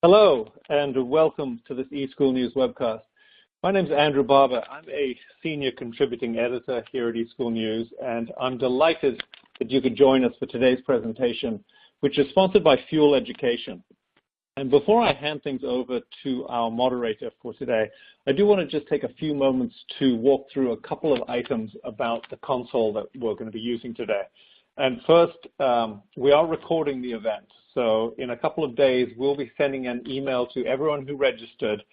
Hello, and welcome to this eSchool News webcast. My name is Andrew Barber. I'm a senior contributing editor here at eSchool News, and I'm delighted that you could join us for today's presentation, which is sponsored by Fuel Education. And before I hand things over to our moderator for today, I do want to just take a few moments to walk through a couple of items about the console that we're going to be using today. And first, we are recording the event. So in a couple of days, we'll be sending an email to everyone who registered,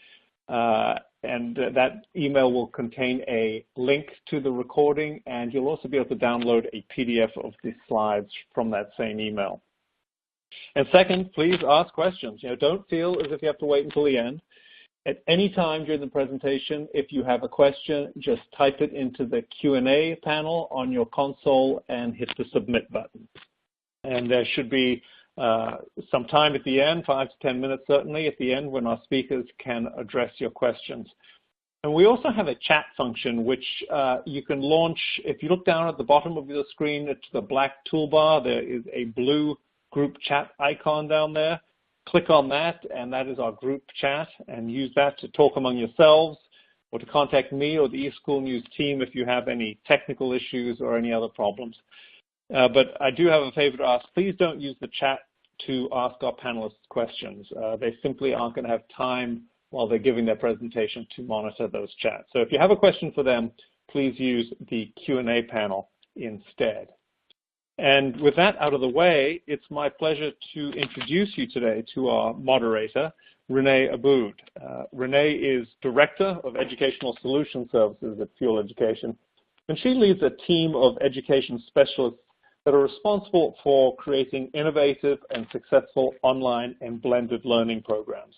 and that email will contain a link to the recording, and you'll also be able to download a PDF of the slides from that same email. And second, please ask questions. Don't feel as if you have to wait until the end. At any time during the presentation, if you have a question, just type it into the Q&A panel on your console and hit the submit button. And there should be some time at the end, 5 to 10 minutes certainly at the end, when our speakers can address your questions. And we also have a chat function which you can launch. If you look down at the bottom of your screen to the black toolbar, there is a blue group chat icon down there. Click on that, and that is our group chat, and use that to talk among yourselves or to contact me or the eSchool News team if you have any technical issues or any other problems. But I do have a favor to ask. Please don't use the chat to ask our panelists questions. They simply aren't going to have time while they're giving their presentation to monitor those chats. So if you have a question for them, please use the Q&A panel instead. And with that out of the way, it's my pleasure to introduce you today to our moderator, Renae Abboud. Renae is Director of Educational Solution Services at Fuel Education, and she leads a team of education specialists that are responsible for creating innovative and successful online and blended learning programs.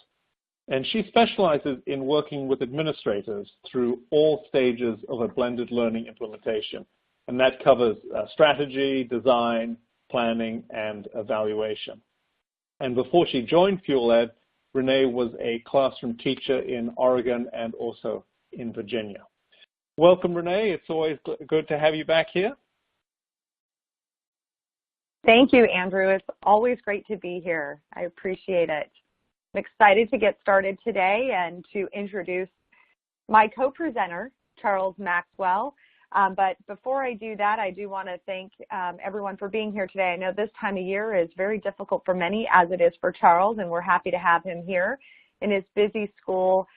And she specializes in working with administrators through all stages of a blended learning implementation. And that covers strategy, design, planning, and evaluation. And before she joined Fuel Ed, Renae was a classroom teacher in Oregon and also in Virginia. Welcome, Renae. It's always good to have you back here. Thank you, Andrew. It's always great to be here. I appreciate it. I'm excited to get started today and to introduce my co-presenter, Charles Maxwell. But before I do that, I do want to thank everyone for being here today. I know this time of year is very difficult for many, as it is for Charles, and we're happy to have him here in his busy school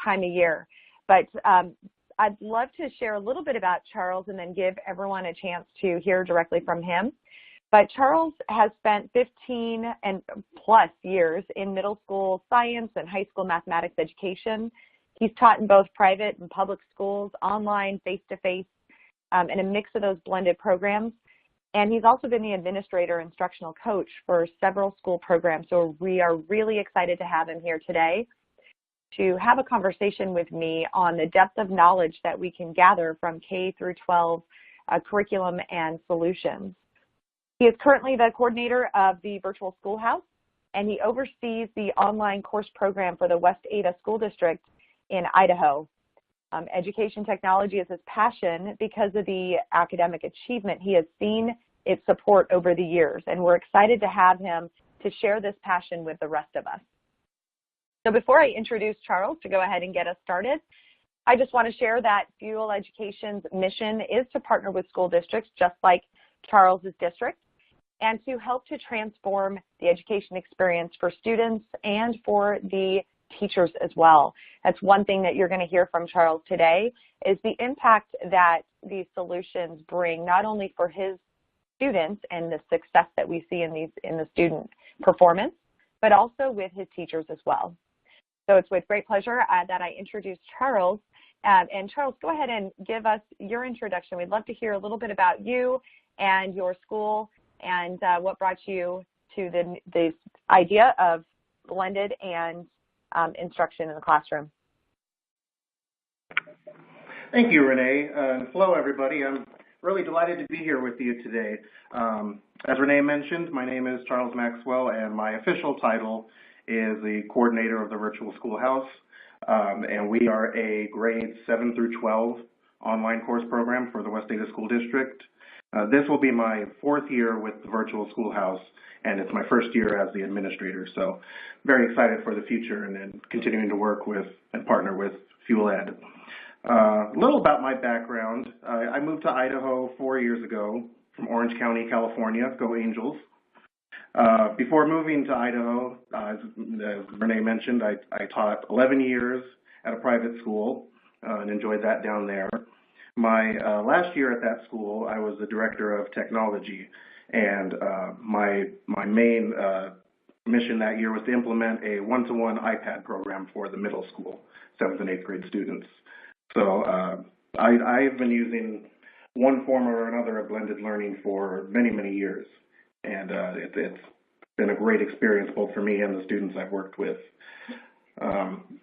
time of year. But I'd love to share a little bit about Charles and then give everyone a chance to hear directly from him. But Charles has spent 15 and plus years in middle school science and high school mathematics education. He's taught in both private and public schools, online, face-to-face, and a mix of those blended programs. And he's also been the administrator, instructional coach for several school programs. So we are really excited to have him here today to have a conversation with me on the depth of knowledge that we can gather from K through 12 curriculum and solutions. He is currently the coordinator of the Virtual Schoolhouse, and he oversees the online course program for the West Ada School District in Idaho. Education technology is his passion because of the academic achievement he has seen its support over the years, and we're excited to have him to share this passion with the rest of us. So before I introduce Charles to go ahead and get us started, I just want to share that Fuel Education's mission is to partner with school districts just like Charles's district, and to help to transform the education experience for students and for the teachers as well. That's one thing that you're going to hear from Charles today, is the impact that these solutions bring, not only for his students and the success that we see in the student performance, but also with his teachers as well. So it's with great pleasure that I introduce Charles. And Charles, go ahead and give us your introduction. We'd love to hear a little bit about you and your school and what brought you to the idea of blended and instruction in the classroom. Thank you, Renae. Hello, everybody. I'm really delighted to be here with you today. As Renae mentioned, my name is Charles Maxwell, and my official title is the coordinator of the Virtual Schoolhouse. And we are a grades 7 through 12 online course program for the West Ada School District. This will be my 4th year with the virtual schoolhouse, and it's my 1st year as the administrator. So very excited for the future and then continuing to work with and partner with Fuel Ed. A little about my background. I moved to Idaho 4 years ago from Orange County, California. Go Angels. Before moving to Idaho, as Renae mentioned, I taught 11 years at a private school and enjoyed that down there. My last year at that school, I was the director of technology, and my main mission that year was to implement a one-to-one iPad program for the middle school, 7th and 8th grade students. So I have been using one form or another of blended learning for many, many years, and it's been a great experience both for me and the students I've worked with.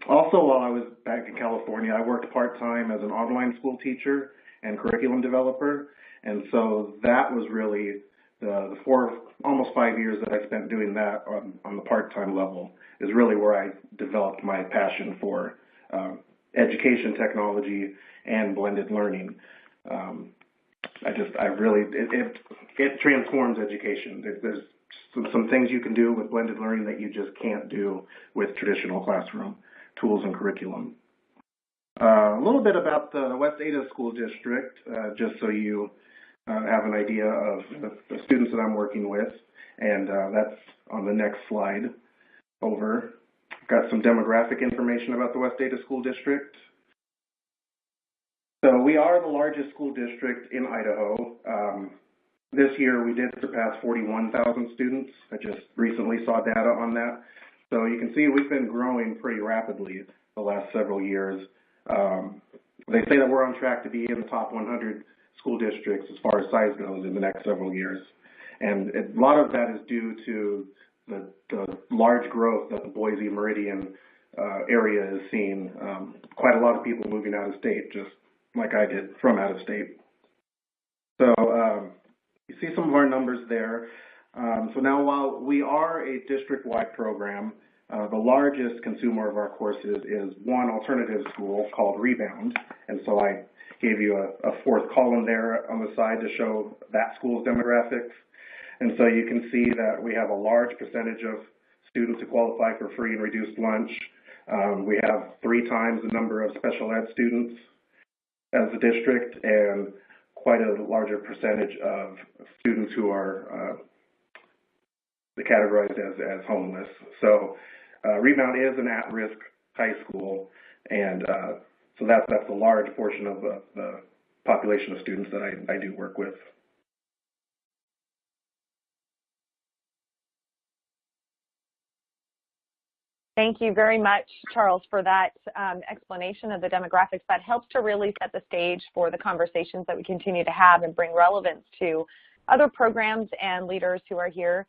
Also, while I was back in California, I worked part-time as an online school teacher and curriculum developer, and so that was really the almost 5 years that I spent doing that on the part-time level is really where I developed my passion for education technology and blended learning. It transforms education. There's some things you can do with blended learning that you just can't do with traditional classroom tools and curriculum. A little bit about the West Ada School District, just so you have an idea of the students that I'm working with, and that's on the next slide over. Got some demographic information about the West Ada School District. So we are the largest school district in Idaho. This year we did surpass 41,000 students. I just recently saw data on that. So you can see we've been growing pretty rapidly the last several years. They say that we're on track to be in the top 100 school districts as far as size goes in the next several years. And a lot of that is due to the large growth that the Boise Meridian area is seeing. Quite a lot of people moving out of state, just like I did, from out of state. So you see some of our numbers there. So now while we are a district-wide program, the largest consumer of our courses is one alternative school called Rebound. And so I gave you a 4th column there on the side to show that school's demographics. And so you can see that we have a large percentage of students who qualify for free and reduced lunch. We have 3 times the number of special ed students as the district, and quite a larger percentage of students who are categorized as homeless. So Rebound is an at-risk high school, and so that's a large portion of the population of students that I do work with. Thank you very much, Charles, for that explanation of the demographics. That helps to really set the stage for the conversations that we continue to have and bring relevance to other programs and leaders who are here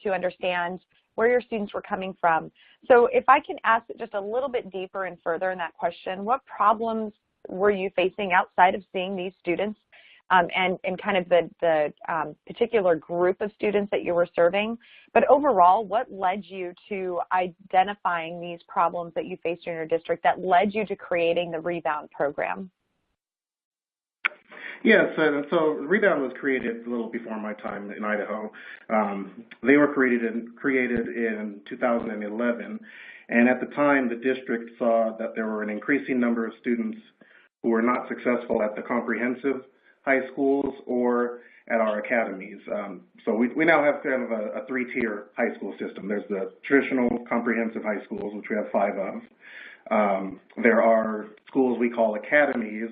to understand where your students were coming from. So if I can ask just a little bit deeper and further in that question, what problems were you facing outside of seeing these students and kind of the particular group of students that you were serving? But overall, what led you to identifying these problems that you faced in your district that led you to creating the Rebound program? Yes, so Rebound was created a little before my time in Idaho. They were created in 2011, and at the time the district saw that there were an increasing number of students who were not successful at the comprehensive high schools or at our academies. So we now have kind of a 3-tier high school system. There's the traditional comprehensive high schools, which we have 5 of. There are schools we call academies,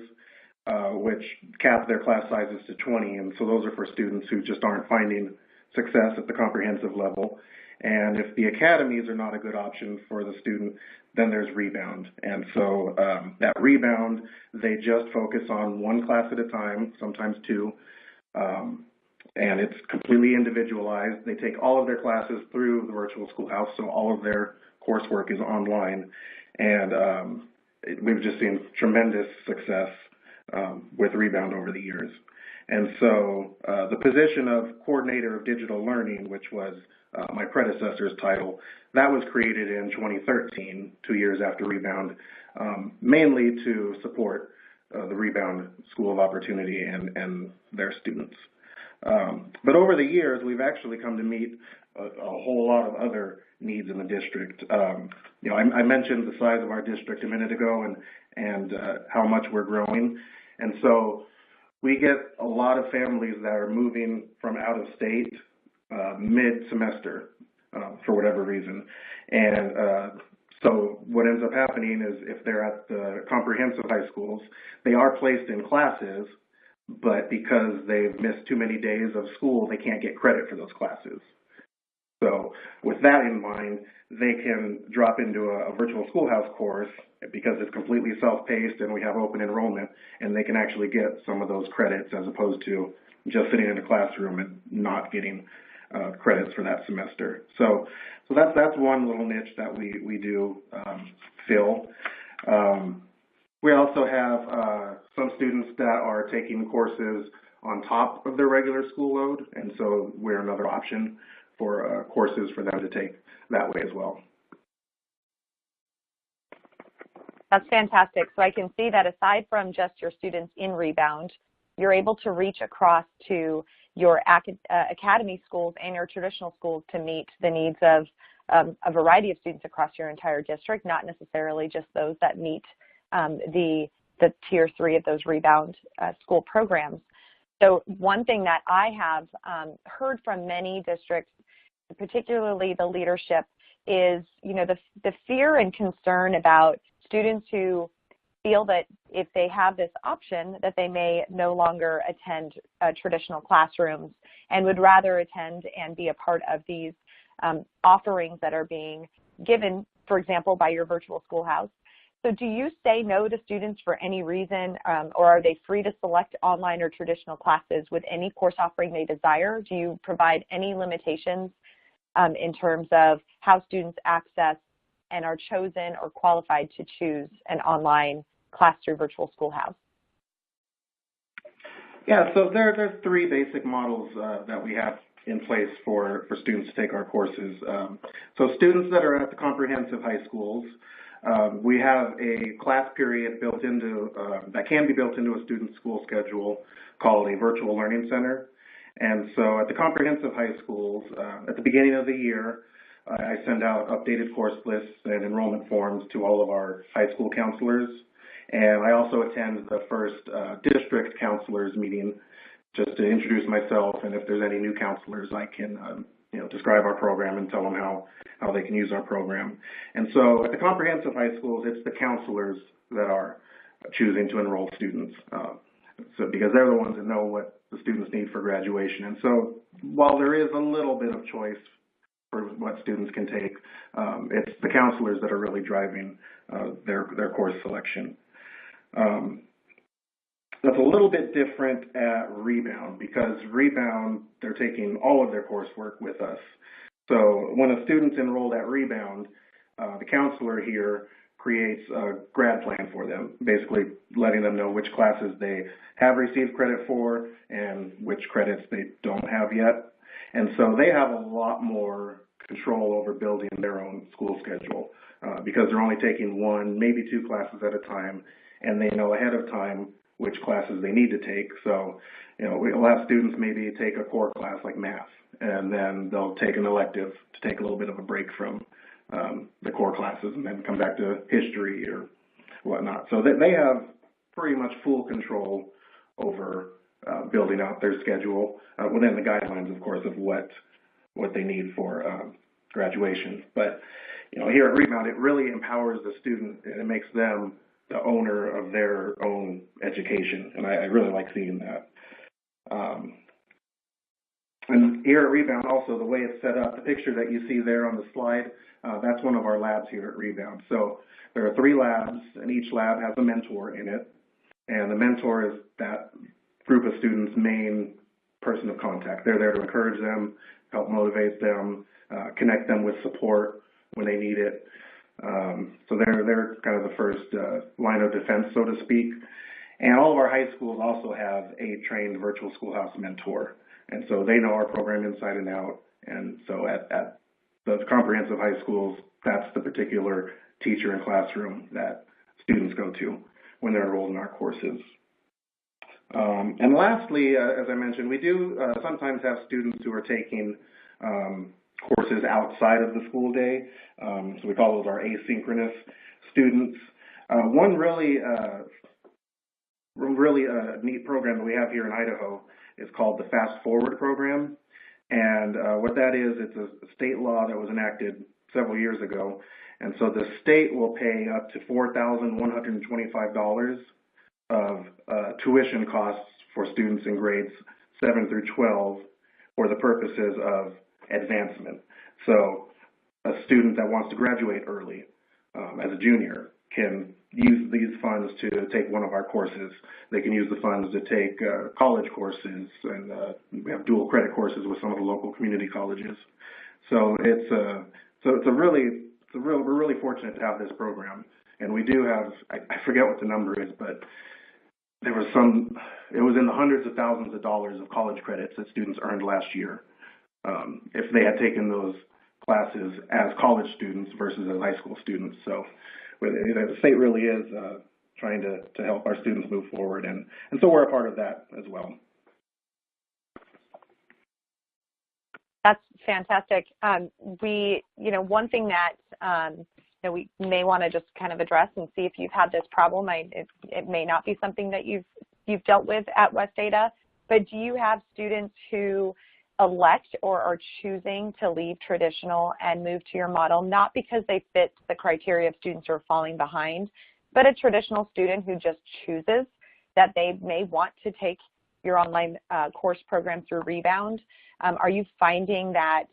which cap their class sizes to 20, and so those are for students who just aren't finding success at the comprehensive level. And if the academies are not a good option for the student, then there's Rebound. And so that Rebound, they just focus on 1 class at a time, sometimes 2, and it's completely individualized. They take all of their classes through the virtual schoolhouse, so all of their coursework is online. And we've just seen tremendous success with Rebound over the years. And so the position of Coordinator of Digital Learning, which was my predecessor's title, that was created in 2013, 2 years after Rebound, mainly to support the Rebound School of Opportunity and their students. But over the years, we've actually come to meet a whole lot of other needs in the district. I mentioned the size of our district a minute ago and how much we're growing. And so we get a lot of families that are moving from out of state mid-semester for whatever reason. And so what ends up happening is if they're at the comprehensive high schools, they are placed in classes, but because they've missed too many days of school, they can't get credit for those classes. So with that in mind, they can drop into a virtual schoolhouse course because it's completely self-paced and we have open enrollment, and they can actually get some of those credits as opposed to just sitting in a classroom and not getting credits for that semester. So that's one little niche that we do fill. We also have some students that are taking courses on top of their regular school load, and so we're another option for courses for them to take that way as well. That's fantastic. So I can see that aside from just your students in Rebound, you're able to reach across to your academy schools and your traditional schools to meet the needs of a variety of students across your entire district, not necessarily just those that meet the tier 3 of those Rebound school programs. So one thing that I have heard from many districts, particularly the leadership, is the fear and concern about students who feel that if they have this option that they may no longer attend traditional classrooms and would rather attend and be a part of these offerings that are being given, for example, by your virtual schoolhouse. So do you say no to students for any reason, or are they free to select online or traditional classes with any course offering they desire? Do you provide any limitations in terms of how students access and are chosen or qualified to choose an online class through virtual schoolhouse? Yeah, so there's 3 basic models that we have in place for students to take our courses. So students that are at the comprehensive high schools, we have a class period built into, that can be built into a student's school schedule called a virtual learning center. And so at the comprehensive high schools, at the beginning of the year, I send out updated course lists and enrollment forms to all of our high school counselors. And I also attend the first district counselors meeting just to introduce myself, and if there's any new counselors, I can describe our program and tell them how they can use our program. And so at the comprehensive high schools, it's the counselors that are choosing to enroll students, so because they're the ones that know what the students need for graduation. And so while there is a little bit of choice for what students can take, it's the counselors that are really driving their course selection. That's a little bit different at Rebound, because Rebound, they're taking all of their coursework with us. So when a student's enrolled at Rebound, the counselor here creates a grad plan for them, basically letting them know which classes they have received credit for and which credits they don't have yet. And so they have a lot more control over building their own school schedule because they're only taking 1, maybe 2 classes at a time, and they know ahead of time which classes they need to take. So, we'll have students maybe take a core class like math, and then they'll take an elective to take a little bit of a break from the core classes and then come back to history or whatnot. So they have pretty much full control over building out their schedule within the guidelines, of course, of what they need for graduation. But, here at Rebound, it really empowers the student, and it makes them the owner of their own education, and I really like seeing that. And here at Rebound, also, the way it's set up, the picture that you see there on the slide, that's one of our labs here at Rebound. So there are 3 labs, and each lab has a mentor in it, and the mentor is that group of students' main person of contact. They're there to encourage them, help motivate them, connect them with support when they need it. So they're kind of the first line of defense, so to speak. And all of our high schools also have a trained virtual schoolhouse mentor. And so they know our program inside and out. And so at those comprehensive high schools, that's the particular teacher and classroom that students go to when they're enrolled in our courses. And lastly, as I mentioned, we do sometimes have students who are taking courses outside of the school day. So we call those our asynchronous students. One really neat program that we have here in Idaho is called the Fast Forward program. And what that is, it's a state law that was enacted several years ago. And so the state will pay up to $4,125 of tuition costs for students in grades 7 through 12 for the purposes of advancement. So a student that wants to graduate early as a junior can use these funds to take one of our courses. They can use the funds to take college courses, and we have dual credit courses with some of the local community colleges. So we're really fortunate to have this program. And we do have, I forget what the number is, but it was in the hundreds of thousands of dollars of college credits that students earned last year if they had taken those classes as college students versus as high school students. So the state really is trying to help our students move forward, and so we're a part of that as well. That's fantastic. One thing that we may want to just kind of address and see if you've had this problem. It may not be something that you've dealt with at West Ada, but do you have students who elect or are choosing to leave traditional and move to your model, not because they fit the criteria of students who are falling behind, but a traditional student who just chooses that they may want to take your online course program through Rebound? Are you finding that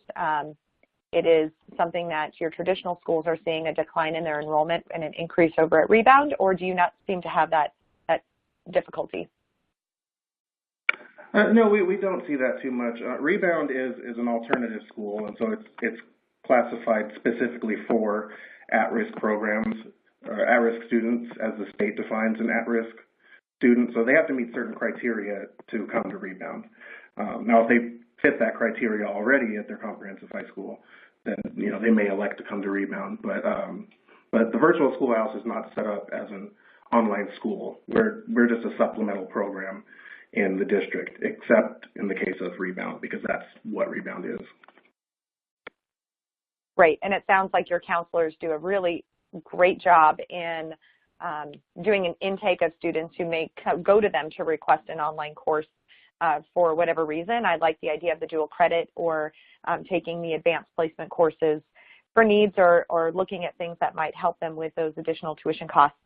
it is something that your traditional schools are seeing a decline in their enrollment and an increase over at Rebound, or do you not seem to have that difficulty? No, we don't see that too much. Rebound is an alternative school, and so it's classified specifically for at-risk programs, or at-risk students, as the state defines an at-risk student. So they have to meet certain criteria to come to Rebound. Now, if they fit that criteria already at their comprehensive high school, then they may elect to come to Rebound. But the virtual schoolhouse is not set up as an online school. We're just a supplemental program in the district, except in the case of Rebound, because that's what Rebound is. Great, and it sounds like your counselors do a really great job in doing an intake of students who may go to them to request an online course for whatever reason. I like the idea of the dual credit or taking the advanced placement courses for needs or looking at things that might help them with those additional tuition costs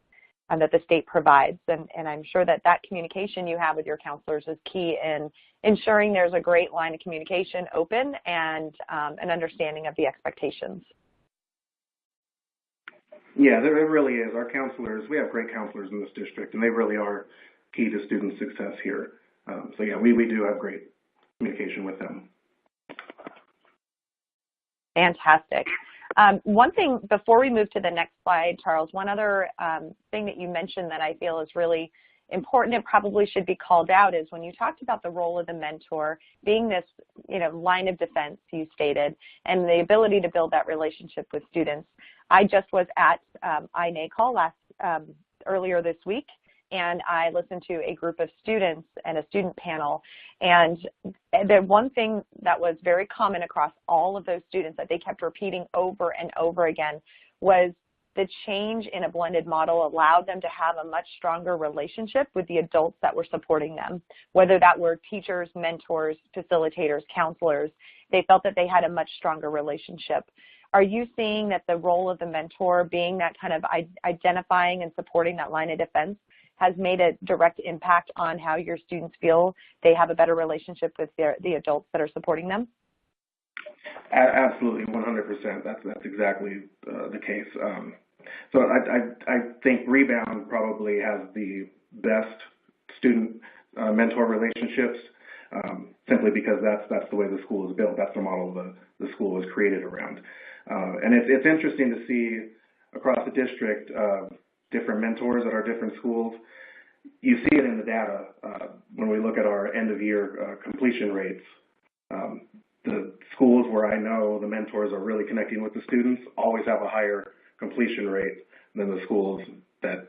that the state provides. And I'm sure that communication you have with your counselors is key in ensuring there's a great line of communication open and an understanding of the expectations. Yeah, there really is. Our counselors, we have great counselors in this district, and they really are key to student success here. So yeah, we do have great communication with them. Fantastic. One thing before we move to the next slide, Charles, one other thing that you mentioned that I feel is really important and probably should be called out is when you talked about the role of the mentor being this, line of defense you stated, and the ability to build that relationship with students. I just was at iNACOL earlier this week, and I listened to a group of students and a student panel, and the one thing that was very common across all of those students that they kept repeating over and over again was the change in a blended model allowed them to have a much stronger relationship with the adults that were supporting them, whether that were teachers, mentors, facilitators, counselors. They felt that they had a much stronger relationship. Are you seeing that the role of the mentor being that kind of identifying and supporting that line of defense has made a direct impact on how your students feel they have a better relationship with the adults that are supporting them? Absolutely, 100%. That's exactly the case. So I think Rebound probably has the best student mentor relationships, simply because that's the way the school is built. That's the model the school is created around. And it's interesting to see across the district different mentors at our different schools. You see it in the data when we look at our end-of-year completion rates. The schools where I know the mentors are really connecting with the students always have a higher completion rate than the schools that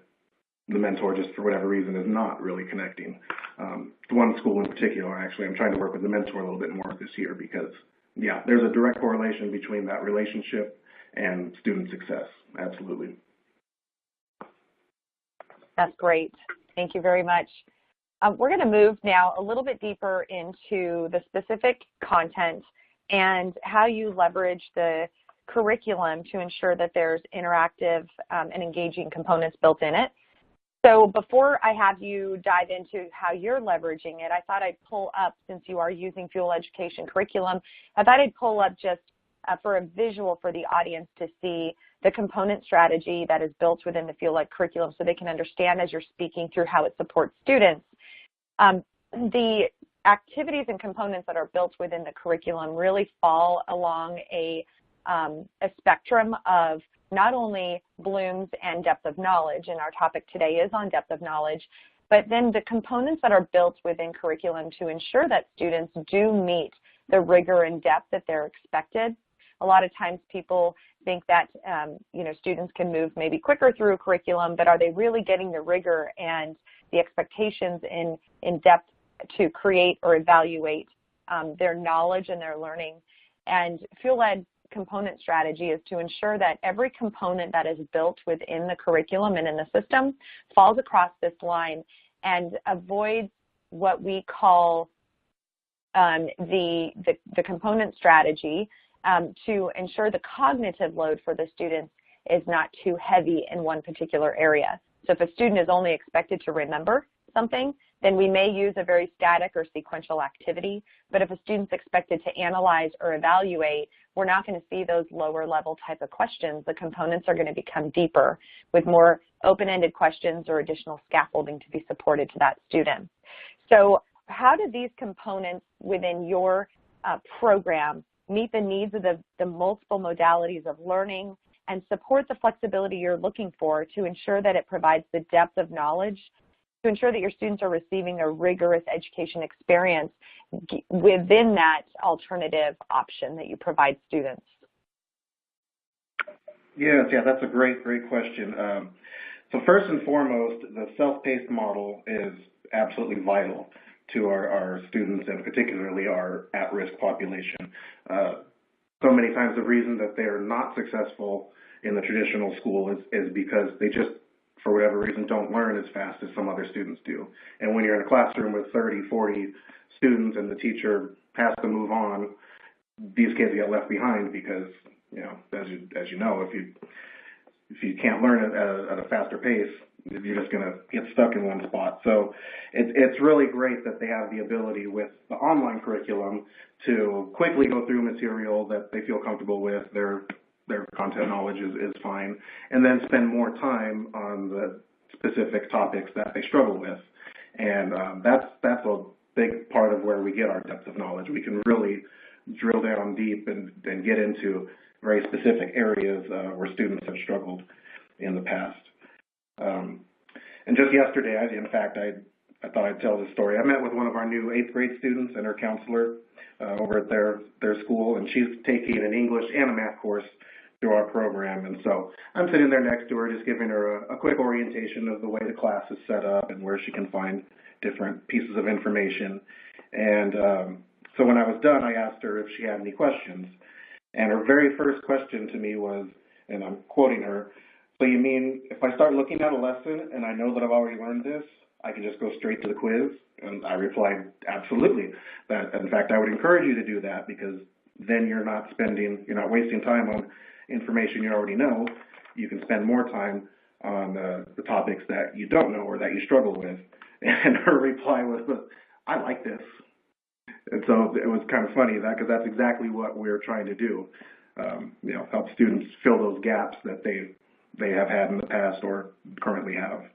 the mentor, just for whatever reason, is not really connecting. One school in particular, actually, I'm trying to work with the mentor a little bit more this year because, yeah, there's a direct correlation between that relationship and student success. Absolutely. That's great. Thank you very much. We're going to move now a little bit deeper into the specific content and how you leverage the curriculum to ensure that there's interactive and engaging components built in it. So before I have you dive into how you're leveraging it, I thought I'd pull up, since you are using Fuel Education curriculum, I thought I'd pull up just for a visual for the audience to see the component strategy that is built within the Fuel Ed curriculum so they can understand as you're speaking through how it supports students. The activities and components that are built within the curriculum really fall along a spectrum of not only blooms and depth of knowledge, and our topic today is on depth of knowledge, but then the components that are built within curriculum to ensure that students do meet the rigor and depth that they're expected. A lot of times people think that students can move maybe quicker through a curriculum, but are they really getting the rigor and the expectations in depth to create or evaluate their knowledge and their learning? And Fuel Ed component strategy is to ensure that every component that is built within the curriculum and in the system falls across this line and avoids what we call the component strategy to ensure the cognitive load for the students is not too heavy in one particular area. So if a student is only expected to remember something, then we may use a very static or sequential activity. But if a student's expected to analyze or evaluate, we're not going to see those lower level type of questions. The components are going to become deeper with more open-ended questions or additional scaffolding to be supported to that student. So how do these components within your program meet the needs of the multiple modalities of learning and support the flexibility you're looking for to ensure that it provides the depth of knowledge, to ensure that your students are receiving a rigorous education experience within that alternative option that you provide students? Yes, yeah, that's a great question. So first and foremost, the self-paced model is absolutely vital to our students and particularly our at-risk population. So many times the reason that they're not successful in the traditional school is because they just, for whatever reason, don't learn as fast as some other students do. And when you're in a classroom with 30, 40 students and the teacher has to move on, these kids get left behind because, as you know, if you can't learn at a faster pace, you're just going to get stuck in one spot. So it's really great that they have the ability with the online curriculum to quickly go through material that they feel comfortable with, their content knowledge is fine, and then spend more time on the specific topics that they struggle with. And that's a big part of where we get our depth of knowledge. We can really drill down deep and get into very specific areas where students have struggled in the past. And just yesterday, I thought I'd tell this story. I met with one of our new 8th grade students and her counselor over at their school, and she's taking an English and a math course through our program. And so I'm sitting there next to her, just giving her a quick orientation of the way the class is set up and where she can find different pieces of information. And so when I was done, I asked her if she had any questions. And her very first question to me was, and I'm quoting her, "So you mean if I start looking at a lesson and I know that I've already learned this, I can just go straight to the quiz?" And I replied, absolutely. In fact, I would encourage you to do that because then you're not wasting time on information you already know. You can spend more time on the topics that you don't know or that you struggle with. And her reply was, "I like this." And so it was kind of funny because that's exactly what we're trying to do. Help students fill those gaps that they have had in the past or currently have.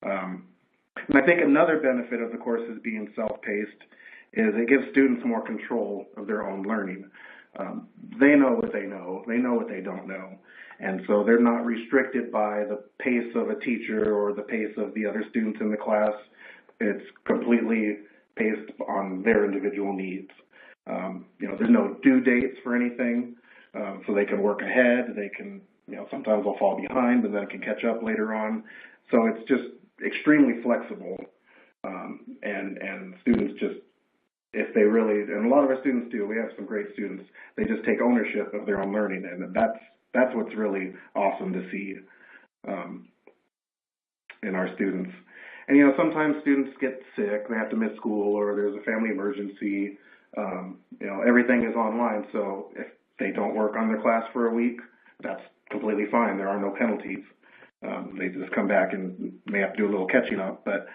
And I think another benefit of the courses being self-paced is it gives students more control of their own learning. They know what they know. They know what they don't know. And so they're not restricted by the pace of a teacher or the pace of the other students in the class. It's completely based on their individual needs. There's no due dates for anything, so they can work ahead. They can, sometimes they'll fall behind, but then can catch up later on. So it's just extremely flexible, and students just, if they really, and a lot of our students do, we have some great students, they just take ownership of their own learning, and that's what's really awesome to see in our students. And, you know, sometimes students get sick, they have to miss school, or there's a family emergency. You know, everything is online, so if they don't work on their class for a week, that's completely fine. There are no penalties. They just come back and may have to do a little catching up, but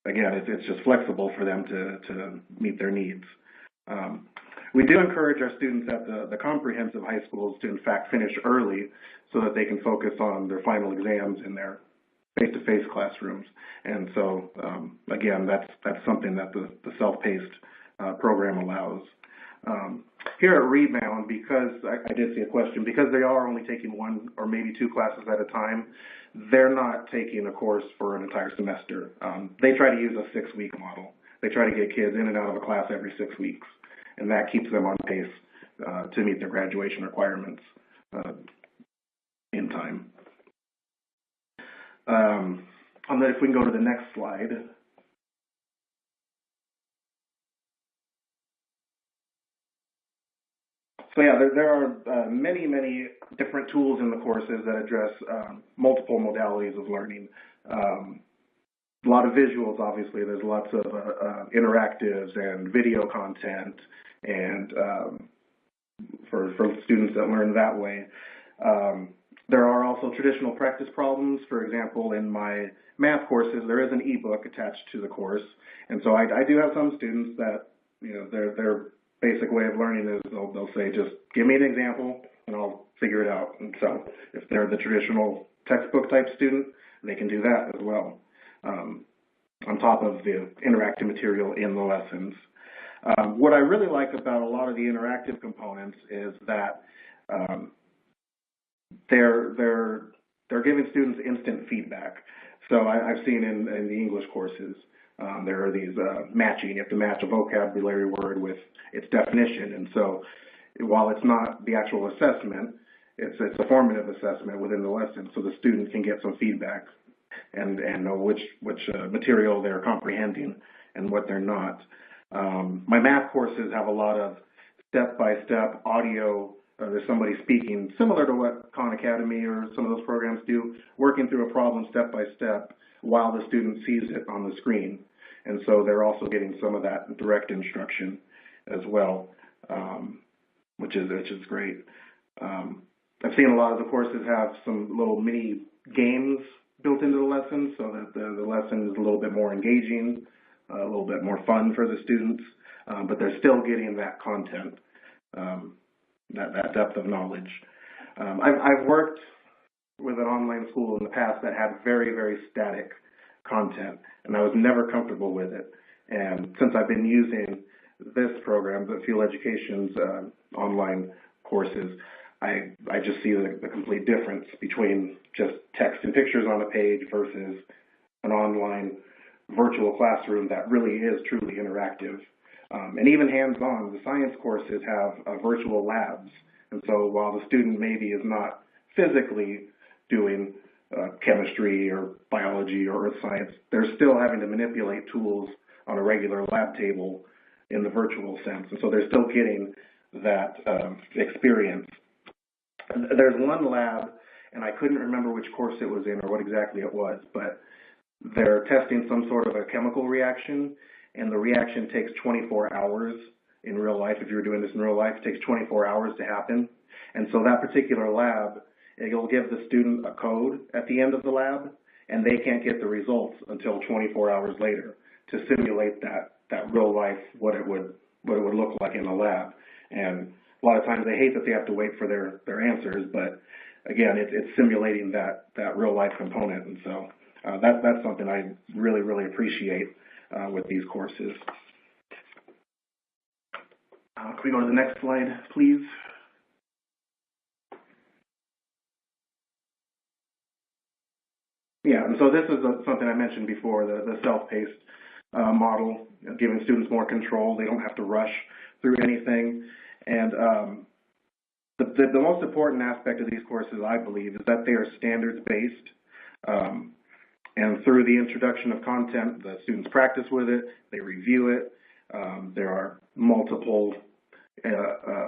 again, it's just flexible for them to meet their needs. We do encourage our students at the comprehensive high schools to, in fact, finish early so that they can focus on their final exams in their face-to-face classrooms. And so, again, that's something that the self-paced program allows. Here at Rebound, because I did see a question, because they are only taking one or maybe two classes at a time, they're not taking a course for an entire semester. They try to use a 6-week model. They try to get kids in and out of a class every 6 weeks, and that keeps them on pace to meet their graduation requirements in time. If we can go to the next slide. So yeah, there are many, many different tools in the courses that address multiple modalities of learning. A lot of visuals, obviously. There's lots of interactives and video content, and for students that learn that way. There are also traditional practice problems. For example, in my math courses, there is an ebook attached to the course, and so I do have some students that, you know, their basic way of learning is they'll say, just give me an example and I'll figure it out. And so if they're the traditional textbook type student, they can do that as well, on top of the interactive material in the lessons. What I really like about a lot of the interactive components is that they're giving students instant feedback. So I've seen in the English courses, there are these matching. You have to match a vocabulary word with its definition. And so while it's not the actual assessment, it's a formative assessment within the lesson, so the student can get some feedback and know which material they're comprehending and what they're not. My math courses have a lot of step-by-step audio. There's somebody speaking, similar to what Khan Academy or some of those programs do, working through a problem step-by-step while the student sees it on the screen. And so they're also getting some of that direct instruction as well, which is great. I've seen a lot of the courses have some little mini games built into the lesson so that the lesson is a little bit more engaging, a little bit more fun for the students, but they're still getting that content, that depth of knowledge. I've worked with an online school in the past that had very, very static content, and I was never comfortable with it. And since I've been using this program, the Field Education's online courses, I just see the complete difference between just text and pictures on a page versus an online virtual classroom that really is truly interactive. And even hands-on, the science courses have virtual labs. And so while the student maybe is not physically doing chemistry or biology or earth science, they're still having to manipulate tools on a regular lab table in the virtual sense. And so they're still getting that experience. There's one lab, and I couldn't remember which course it was in or what exactly it was, but they're testing some sort of a chemical reaction, and the reaction takes 24 hours in real life. If you were doing this in real life, it takes 24 hours to happen. And so that particular lab, it'll give the student a code at the end of the lab, and they can't get the results until 24 hours later to simulate that real life, what it would look like in a lab. And a lot of times they hate that they have to wait for their answers, but again, it's simulating that real life component. And so that's something I really, really appreciate with these courses. Can we go to the next slide, please? Yeah, and so this is something I mentioned before, the self-paced model, giving students more control. They don't have to rush through anything. And the most important aspect of these courses, I believe, is that they are standards-based. And through the introduction of content, the students practice with it, they review it. There are multiple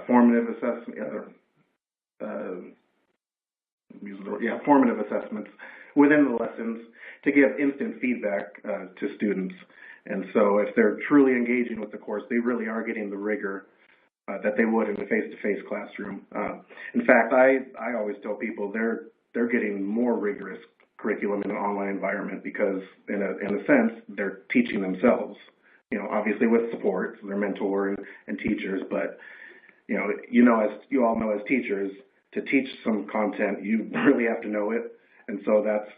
formative formative assessments within the lessons to give instant feedback to students. And so if they're truly engaging with the course, they really are getting the rigor that they would in a face-to-face classroom. In fact, I always tell people they're getting more rigorous curriculum in an online environment because in a sense, they're teaching themselves, obviously with support, so their mentor and teachers, but as you all know as teachers, to teach some content, you really have to know it. And so that's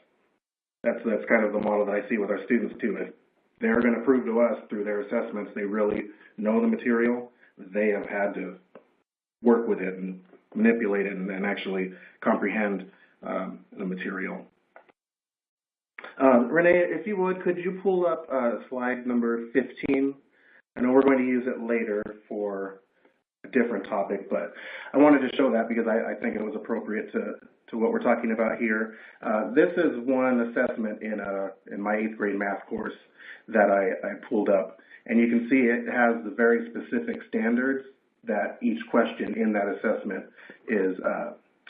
kind of the model that I see with our students too. If they're going to prove to us through their assessments they really know the material, they have had to work with it and manipulate it and actually comprehend the material. Renae, if you would, could you pull up slide number 15? I know we're going to use it later for a different topic, but I wanted to show that because I think it was appropriate to what we're talking about here. This is one assessment in my 8th grade math course that I pulled up, and you can see it has the very specific standards that each question in that assessment is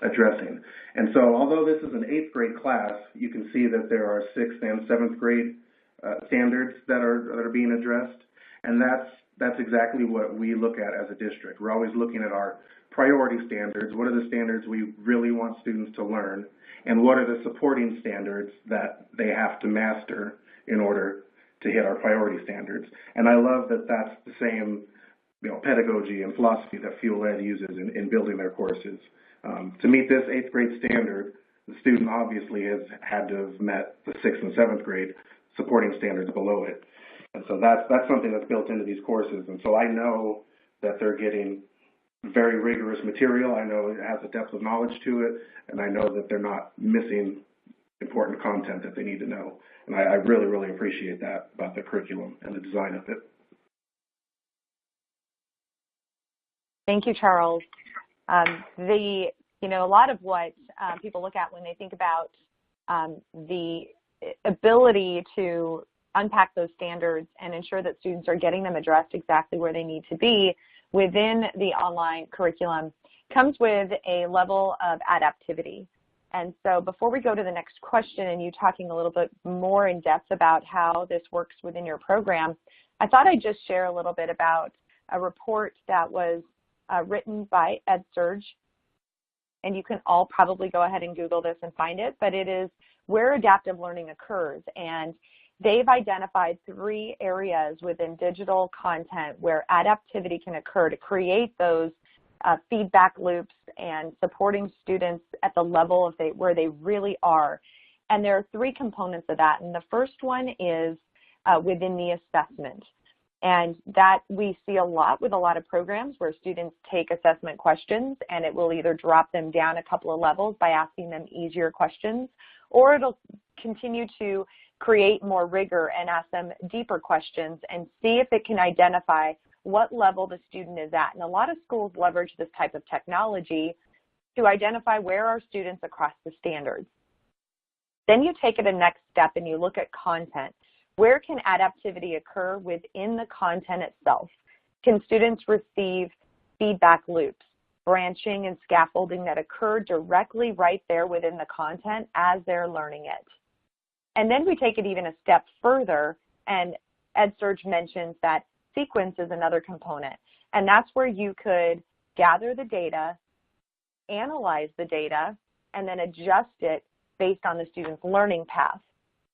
addressing. And so although this is an 8th grade class, you can see that there are 6th and 7th grade standards that are being addressed, and that's exactly what we look at as a district. We're always looking at our priority standards. What are the standards we really want students to learn, and what are the supporting standards that they have to master in order to hit our priority standards? And I love that that's the same pedagogy and philosophy that Fuel Ed uses in building their courses. To meet this 8th grade standard, the student obviously has had to have met the 6th and 7th grade supporting standards below it. And so that's something that's built into these courses. And so I know that they're getting very rigorous material. I know it has a depth of knowledge to it, and I know that they're not missing important content that they need to know. And I really, really appreciate that about the curriculum and the design of it. Thank you, Charles. A lot of what people look at when they think about the ability to unpack those standards and ensure that students are getting them addressed exactly where they need to be within the online curriculum comes with a level of adaptivity. And so before we go to the next question and you talking a little bit more in depth about how this works within your program, I thought I'd just share a little bit about a report that was written by EdSurge. And you can all probably go ahead and Google this and find it, but it is Where Adaptive Learning Occurs. And they've identified 3 areas within digital content where adaptivity can occur to create those feedback loops and supporting students at the level of where they really are. And there are 3 components of that. And the first one is within the assessment. And that we see a lot with a lot of programs where students take assessment questions and it will either drop them down a couple of levels by asking them easier questions, or it'll continue to create more rigor and ask them deeper questions and see if it can identify what level the student is at. And a lot of schools leverage this type of technology to identify where are students across the standards. Then you take it a next step and you look at content. Where can adaptivity occur within the content itself? Can students receive feedback loops, branching and scaffolding that occur directly right there within the content as they're learning it? And then we take it even a step further, and EdSurge mentions that sequence is another component. And that's where you could gather the data, analyze the data, and then adjust it based on the student's learning path.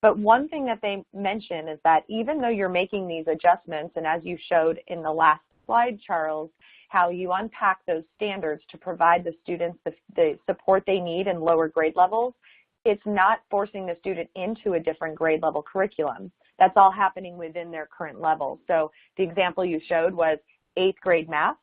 But one thing that they mention is that even though you're making these adjustments, and as you showed in the last slide, Charles, how you unpack those standards to provide the students the support they need in lower grade levels, it's not forcing the student into a different grade level curriculum. That's all happening within their current level. So the example you showed was 8th grade math,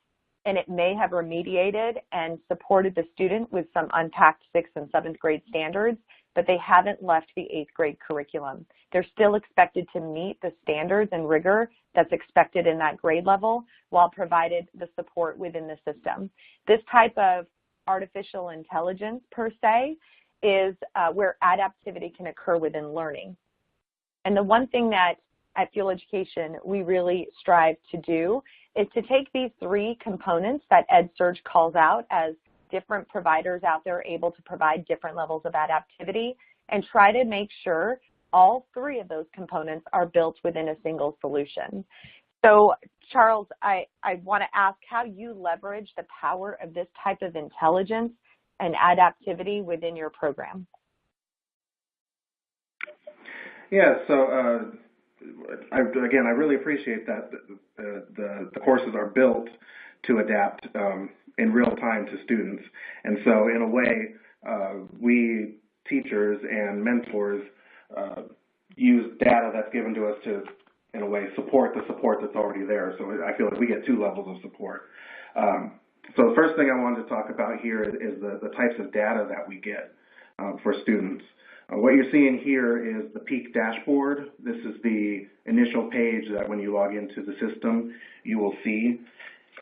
and it may have remediated and supported the student with some unpacked 6th and 7th grade standards, but they haven't left the 8th grade curriculum. They're still expected to meet the standards and rigor that's expected in that grade level while provided the support within the system. This type of artificial intelligence, per se, is where adaptivity can occur within learning. And the one thing that at Fuel Education we really strive to do is to take these 3 components that EdSurge calls out as different providers out there able to provide different levels of adaptivity and try to make sure all 3 of those components are built within a single solution. So, Charles, I want to ask how you leverage the power of this type of intelligence and adaptivity within your program. Yeah, so again, I really appreciate that the courses are built to adapt in real time to students. And so in a way, we teachers and mentors use data that's given to us to, in a way, support the support that's already there. So I feel like we get 2 levels of support. So the first thing I wanted to talk about here is the types of data that we get for students. What you're seeing here is the Peak dashboard. This is the initial page that when you log into the system, you will see.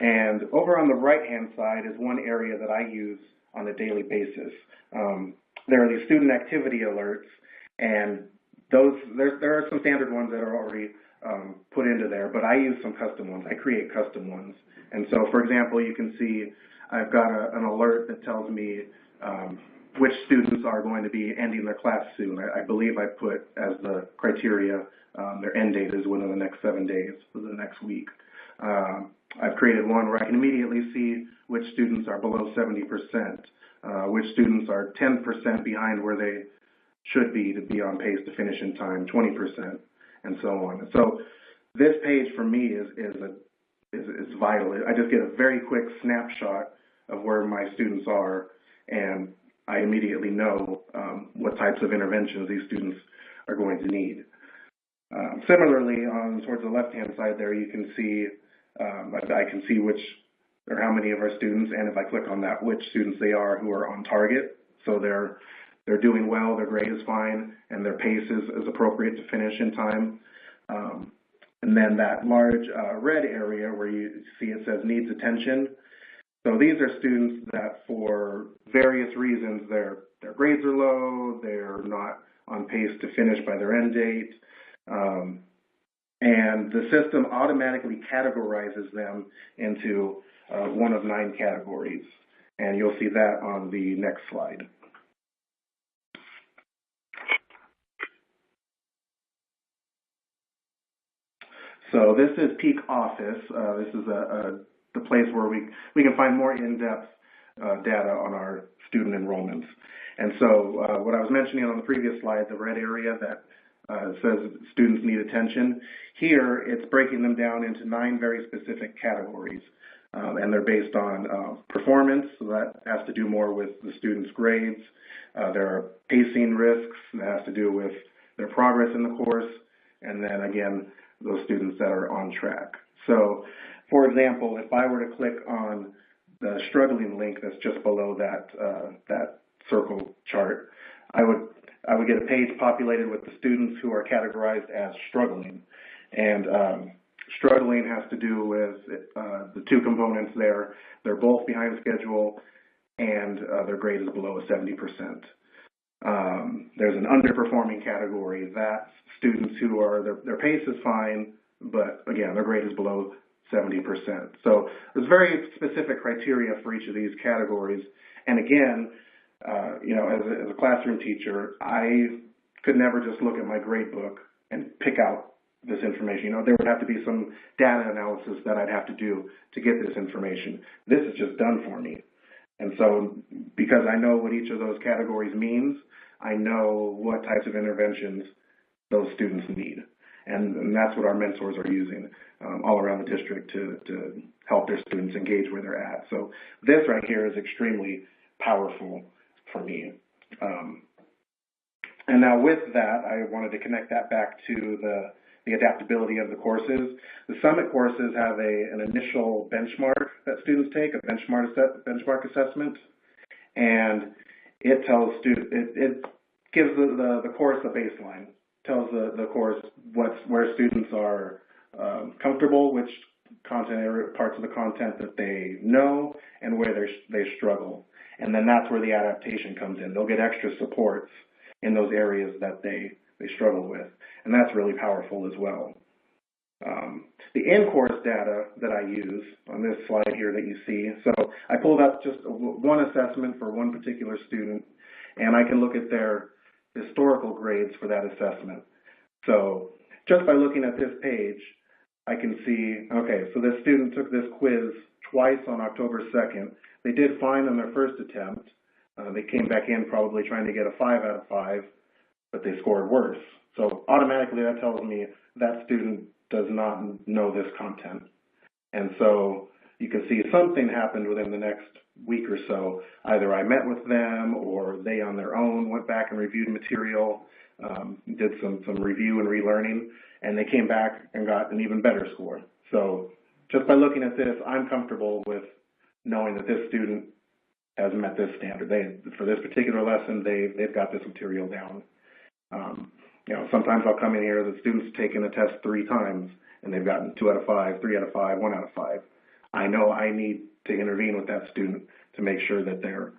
And over on the right-hand side is one area that I use on a daily basis. There are these student activity alerts, and there are some standard ones that are already put into there, but I use some custom ones. I create custom ones. And so, for example, you can see I've got an alert that tells me which students are going to be ending their class soon. I believe I put as the criteria their end date is within the next 7 days, for the next week. I've created one where I can immediately see which students are below 70%, which students are 10% behind where they should be to be on pace to finish in time, 20%, and so on. And so this page for me is vital. I just get a very quick snapshot of where my students are, and I immediately know what types of interventions these students are going to need. Similarly, towards the left-hand side there, you can see, I can see which or how many of our students, and if I click on that, which students they are who are on target. So they're doing well, their grade is fine, and their pace is appropriate to finish in time. And then that large red area where you see it says needs attention. So these are students that for various reasons their grades are low, they're not on pace to finish by their end date, and the system automatically categorizes them into one of 9 categories. And you'll see that on the next slide. So this is Peak Office. This is the place where we can find more in-depth data on our student enrollments. And so what I was mentioning on the previous slide, the red area that says students need attention, here it's breaking them down into 9 very specific categories. And they're based on performance, so that has to do more with the students' grades. There are pacing risks, that has to do with their progress in the course, and then again, those students that are on track. So, for example, if I were to click on the struggling link that's just below that circle chart, I would get a page populated with the students who are categorized as struggling. And struggling has to do with the 2 components there. They're both behind schedule, and their grade is below 70%. There's an underperforming category. That's students who are, their pace is fine, but again, their grade is below 70%. So there's very specific criteria for each of these categories. And again, you know, as a classroom teacher, I could never just look at my grade book and pick out this information. You know, there would have to be some data analysis that I'd have to do to get this information. This is just done for me. And so because I know what each of those categories means, I know what types of interventions those students need. And that's what our mentors are using all around the district to help their students engage where they're at. So this right here is extremely powerful for me. And now with that, I wanted to connect that back to the adaptability of the courses. The Summit courses have an initial benchmark that students take, a benchmark assessment, and it tells it gives the course a baseline, tells the course where students are comfortable, which parts of the content that they know, and where they struggle. And then that's where the adaptation comes in. They'll get extra supports in those areas that they struggle with. and that's really powerful as well. The in-course data that I use on this slide here that you see, so I pulled up just one assessment for one particular student, and I can look at their historical grades for that assessment. So just by looking at this page, I can see, okay, so this student took this quiz twice on October 2nd. They did fine on their first attempt. They came back in probably trying to get a 5 out of 5, but they scored worse. So automatically that tells me that student does not know this content. And so you can see something happened within the next week or so. Either I met with them or they on their own went back and reviewed material, did some review and relearning, and they came back and got an even better score. So just by looking at this, I'm comfortable with knowing that this student has met this standard. For this particular lesson, they've got this material down. You know, sometimes I'll come in here, the student's taken a test 3 times, and they've gotten 2 out of 5, 3 out of 5, 1 out of 5. I know I need to intervene with that student to make sure that they're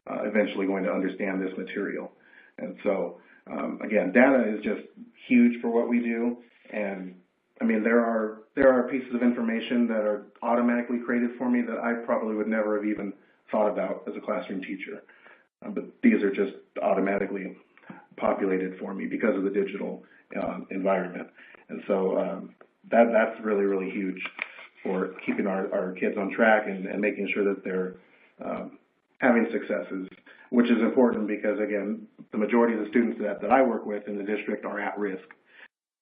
eventually going to understand this material. And so, again, data is just huge for what we do. And I mean, there are pieces of information that are automatically created for me that I probably would never have even thought about as a classroom teacher. But these are just automatically populated for me because of the digital environment. And so that's really, really huge for keeping our kids on track and making sure that they're having successes, which is important because, again, the majority of the students that I work with in the district are at risk.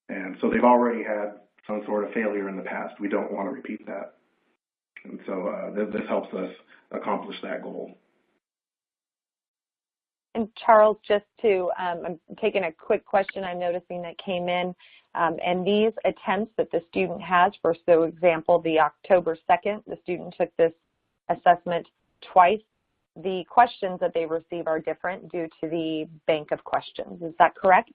And so they've already had some sort of failure in the past. We don't want to repeat that. And so this helps us accomplish that goal. And Charles, just to, I'm taking a quick question I'm noticing that came in, and these attempts that the student has, for so example, the October 2nd, the student took this assessment twice. The questions that they receive are different due to the bank of questions. Is that correct?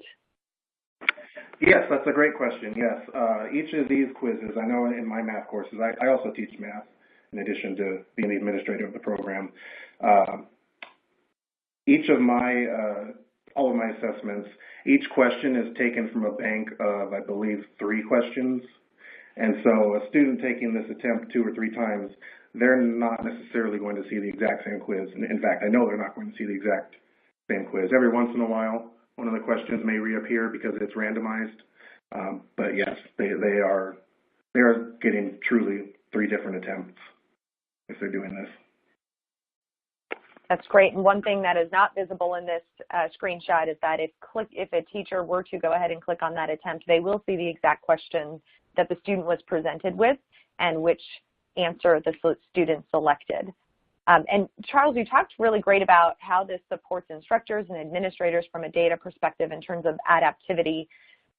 Yes, that's a great question, yes. Each of these quizzes, I know in my math courses, I also teach math in addition to being the administrator of the program. Each of all of my assessments, each question is taken from a bank of, I believe, 3 questions. And so a student taking this attempt 2 or 3 times, they're not necessarily going to see the exact same quiz. In fact, I know they're not going to see the exact same quiz. Every once in a while, one of the questions may reappear because it's randomized. But yes, they are getting truly 3 different attempts if they're doing this. That's great. And one thing that is not visible in this screenshot is that if a teacher were to go ahead and click on that attempt, they will see the exact question that the student was presented with and which answer the student selected. And Charles, you talked really great about how this supports instructors and administrators from a data perspective in terms of adaptivity.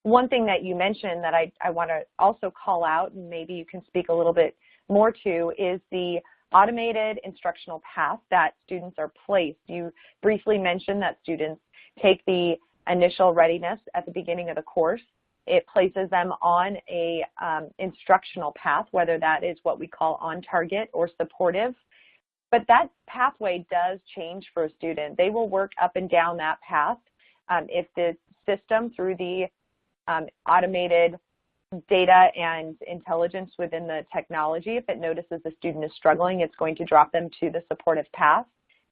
One thing that you mentioned that I want to also call out, and maybe you can speak a little bit more to, is the automated instructional path that students are placed. You briefly mentioned that students take the initial readiness at the beginning of the course. It places them on a instructional path, whether that is what we call on target or supportive. But that pathway does change for a student. They will work up and down that path. If the system, through the automated data and intelligence within the technology, if it notices the student is struggling, it's going to drop them to the supportive path.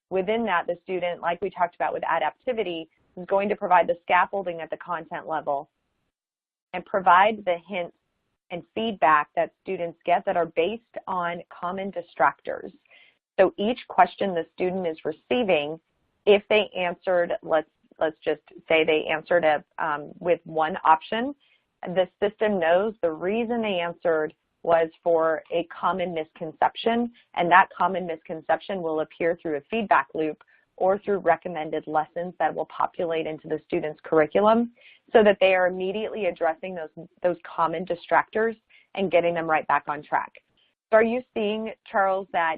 Within that, the student, like we talked about with adaptivity, is going to provide the scaffolding at the content level and provide the hints and feedback that students get that are based on common distractors. So each question the student is receiving, if they answered, let's just say they answered with one option, the system knows the reason they answered was for a common misconception, and that common misconception will appear through a feedback loop or through recommended lessons that will populate into the student's curriculum so that they are immediately addressing those common distractors and getting them right back on track. So are you seeing, Charles, that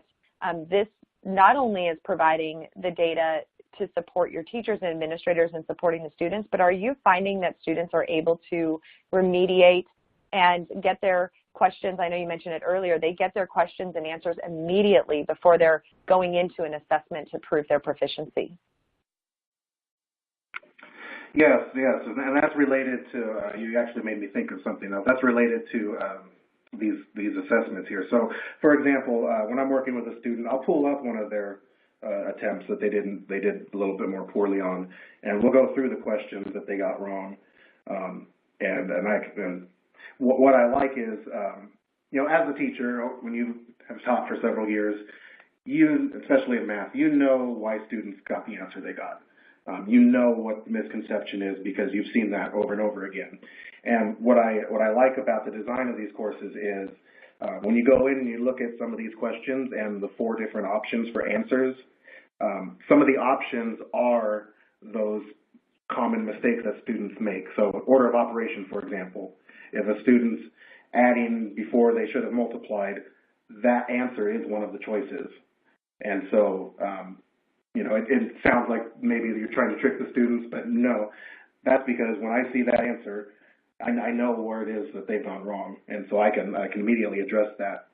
this not only is providing the data to support your teachers and administrators and supporting the students, but are you finding that students are able to remediate and get their questions? I know you mentioned it earlier, they get their questions and answers immediately before they're going into an assessment to prove their proficiency. Yes, yes, and that's related to, you actually made me think of something else. That's related to these assessments here. So, for example, when I'm working with a student, I'll pull up one of their attempts that they did a little bit more poorly on, and we'll go through the questions that they got wrong. And what I like is, as a teacher, when you have taught for several years, especially in math, you know why students got the answer they got. You know what the misconception is because you've seen that over and over again. And what I like about the design of these courses is when you go in and you look at some of these questions and the 4 different options for answers, some of the options are those common mistakes that students make. So order of operation, for example, if a student's adding before they should have multiplied, that answer is one of the choices. And so, it sounds like maybe you're trying to trick the students, but no, that's because when I see that answer, I know where it is that they've gone wrong, and so I can immediately address that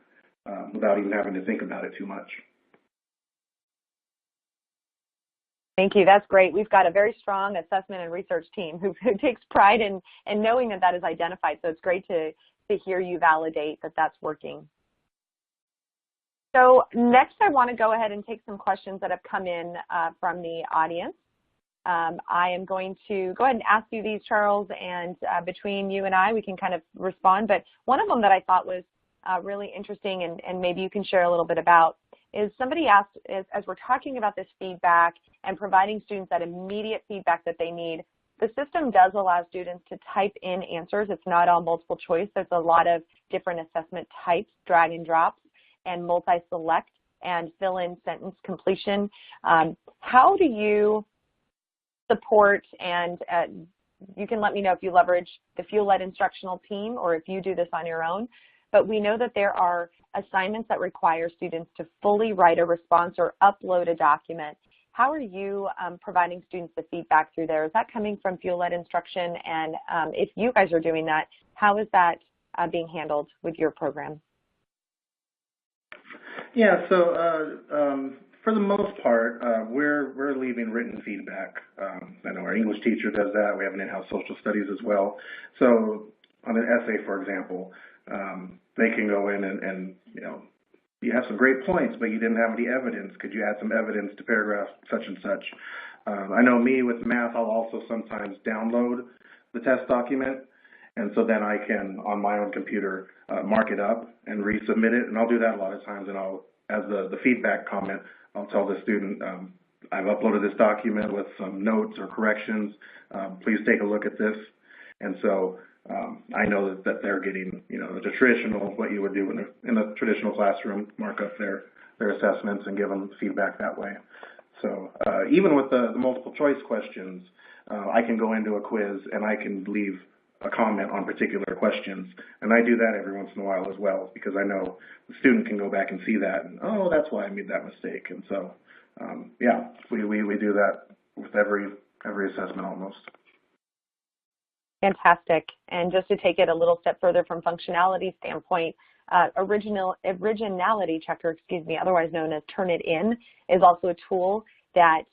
without even having to think about it too much. Thank you. That's great. We've got a very strong assessment and research team who takes pride in knowing that is identified. So it's great to hear you validate that that's working. So next, I want to go ahead and take some questions that have come in from the audience. I am going to go ahead and ask you these, Charles, and between you and I, we can kind of respond. But one of them that I thought was really interesting, and maybe you can share a little bit about, is somebody asked, as we're talking about this feedback and providing students that immediate feedback that they need, the system does allow students to type in answers. It's not all multiple choice. There's a lot of different assessment types, drag and drops, and multi-select, and fill in sentence completion. How do you support, and you can let me know if you leverage the field-led instructional team or if you do this on your own, but we know that there are assignments that require students to fully write a response or upload a document. How are you providing students the feedback through there? Is that coming from field-led instruction? And if you guys are doing that, how is that being handled with your program? Yeah, so for the most part, we're leaving written feedback. I know our English teacher does that. We have an in-house social studies as well. So on an essay, for example, they can go in and you have some great points, but you didn't have any evidence. Could you add some evidence to paragraph such and such? I know me with math, I'll also sometimes download the test document, and so then I can, on my own computer, mark it up and resubmit it. And I'll do that a lot of times, and as the feedback comment, I'll tell the student, I've uploaded this document with some notes or corrections. Please take a look at this. And so I know that they're getting, the traditional, what you would do in a traditional classroom, mark up their assessments and give them feedback that way. So even with the multiple choice questions, I can go into a quiz and I can leave a comment on particular questions. And I do that every once in a while as well, because I know the student can go back and see that and, oh, that's why I made that mistake. And so, yeah, we do that with every assessment almost. Fantastic. And just to take it a little step further from functionality standpoint, originality checker, otherwise known as Turnitin, is also a tool that,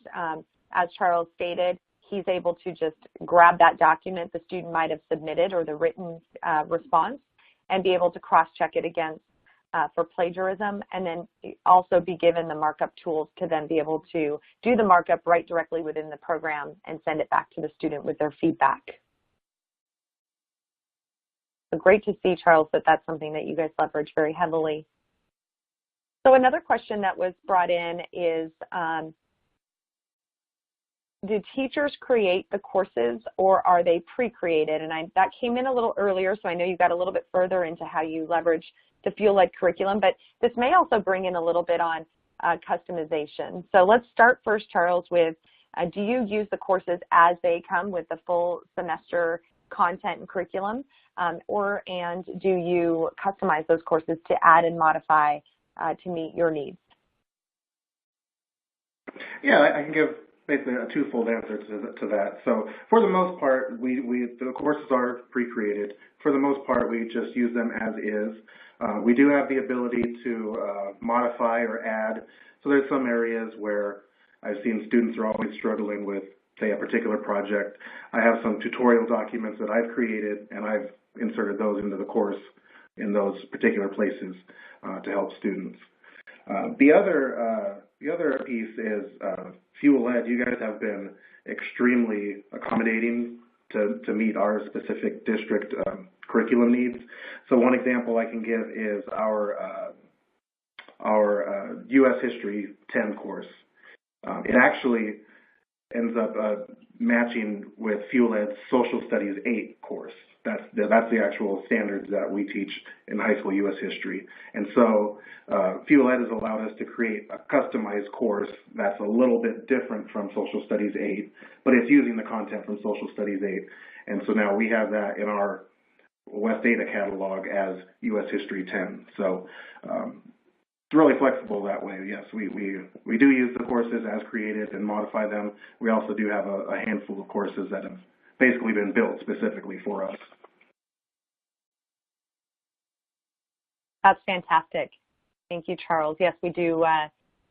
as Charles stated, he's able to just grab that document the student might have submitted or the written response and be able to cross-check it against for plagiarism, and then also be given the markup tools to then be able to do the markup right directly within the program and send it back to the student with their feedback. So great to see, Charles, that that's something that you guys leverage very heavily. So another question that was brought in is, do teachers create the courses or are they pre-created? And that came in a little earlier, so I know you got a little bit further into how you leverage the field-led curriculum, but this may also bring in a little bit on customization. So let's start first, Charles, with do you use the courses as they come with the full semester content and curriculum, and do you customize those courses to add and modify to meet your needs? Yeah, I can give basically a twofold answer to that. So for the most part, the courses are pre-created. For the most part, we just use them as is. We do have the ability to modify or add. So there's some areas where I've seen students are always struggling with say, a particular project, I have some tutorial documents that I've created, and I've inserted those into the course in those particular places to help students. The other piece is Fuel Ed. You guys have been extremely accommodating to meet our specific district curriculum needs. So one example I can give is our U.S. History 10 course. It actually ends up matching with Fuel Ed's Social Studies 8 course. That's the actual standards that we teach in high school U.S. history. And so Fuel Ed has allowed us to create a customized course that's a little bit different from Social Studies 8, but it's using the content from Social Studies 8. And so now we have that in our West Data catalog as U.S. History 10. So it's really flexible that way. Yes, we do use the courses as created and modify them. We also do have a handful of courses that have basically been built specifically for us. That's fantastic. Thank you, Charles. Yes, we do.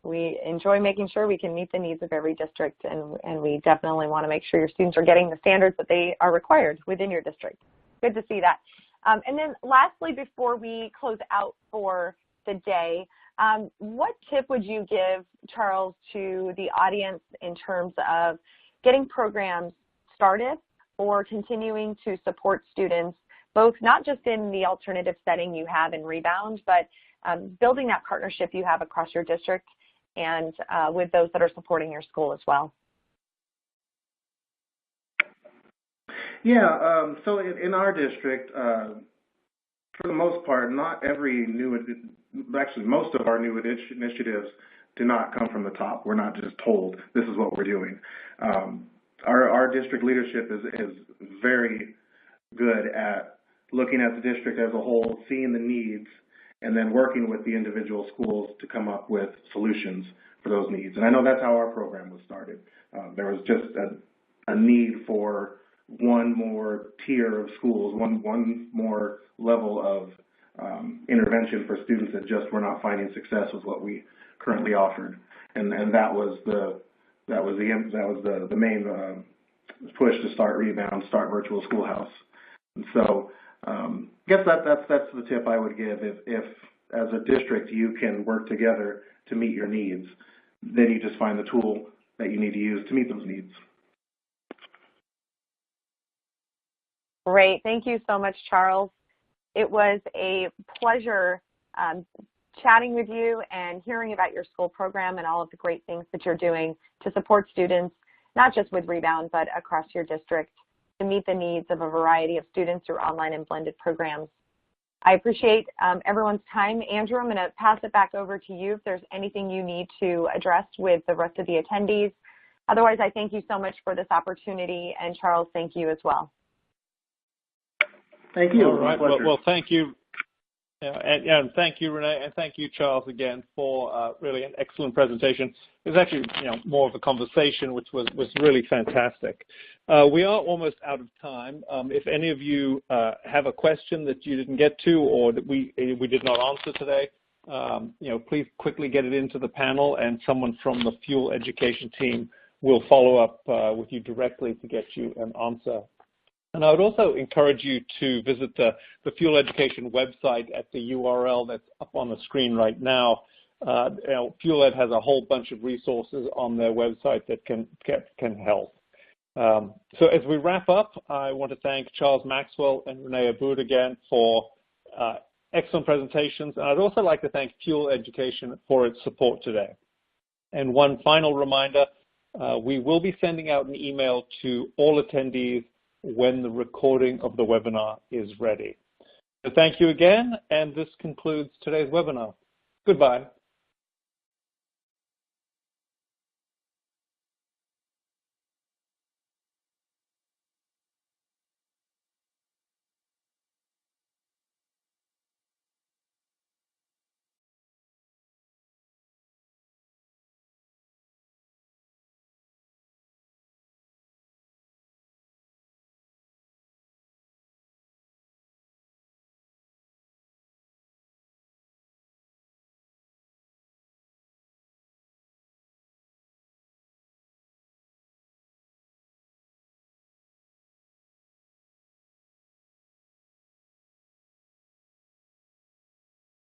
We enjoy making sure we can meet the needs of every district, and we definitely want to make sure your students are getting the standards that they are required within your district. Good to see that. And then lastly, before we close out for the day, what tip would you give, Charles, to the audience in terms of getting programs started or continuing to support students, both not just in the alternative setting you have in Rebound, but building that partnership you have across your district and with those that are supporting your school as well? Yeah, so in our district, for the most part, not every actually most of our new initiatives do not come from the top. We're not just told this is what we're doing. Our district leadership is very good at looking at the district as a whole, seeing the needs, and then working with the individual schools to come up with solutions for those needs. And I know that's how our program was started. There was just a need for one more tier of schools, one more level of intervention for students that just were not finding success with what we currently offered, and that was the main push to start Rebound, start Virtual Schoolhouse. And so I guess that's the tip I would give. If as a district you can work together to meet your needs, then you just find the tool that you need to use to meet those needs. Great. Thank you so much, Charles. It was a pleasure chatting with you and hearing about your school program and all of the great things that you're doing to support students, not just with Rebound, but across your district to meet the needs of a variety of students through online and blended programs. I appreciate everyone's time. Andrew, I'm going to pass it back over to you if there's anything you need to address with the rest of the attendees. Otherwise, I thank you so much for this opportunity, and Charles, thank you as well. Thank you. All right. Well, thank you. And thank you, Renae, and thank you, Charles, again for really an excellent presentation. It was actually, more of a conversation, which was really fantastic. We are almost out of time. If any of you have a question that you didn't get to or that we did not answer today, please quickly get it into the panel, and someone from the Fuel Education team will follow up with you directly to get you an answer. And I would also encourage you to visit the Fuel Education website at the URL that's up on the screen right now. Fuel Ed has a whole bunch of resources on their website that can help. So as we wrap up, I want to thank Charles Maxwell and Renae Abboud again for excellent presentations. And I'd also like to thank Fuel Education for its support today. And one final reminder, we will be sending out an email to all attendees when the recording of the webinar is ready. So thank you again, and this concludes today's webinar. Goodbye.